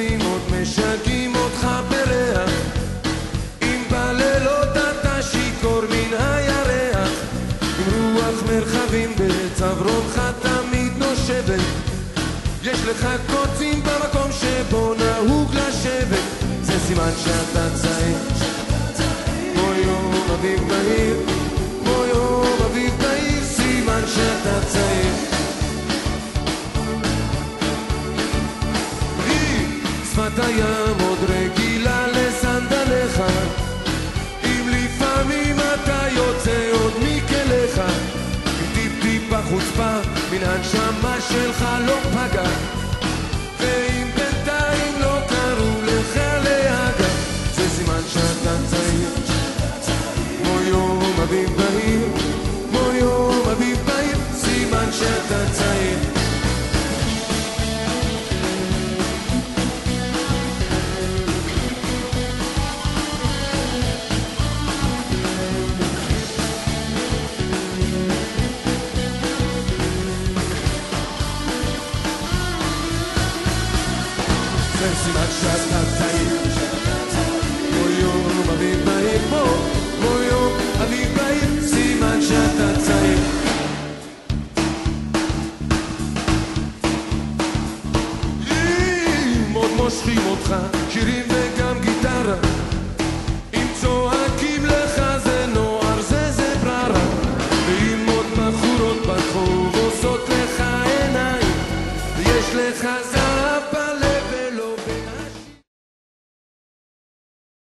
מנסים עוד משגעים אותך בריח אם בלילות אתה שיכור מן הירח עם רוח מרחבים בצווארך תמיד נושבת יש לך קוצים במקום שבו נהוג לשבת זה סימן שאתה צעיר כמו יום אביב בהיר כמו יום אביב בהיר סימן שאתה צעיר שפת הים עוד רגילה לסנדליך אם לפעמים אתה יוצא עוד מכליך עם טיפ-טיפה חוצפה מן הנשמה שלך לא פגע ואם בינתיים לא קראו לך להגע זה סימן שאתה צעיר כמו יום אביב בהיר כמו יום אביב בהיר סימן שאתה צעיר זה סימן שאתה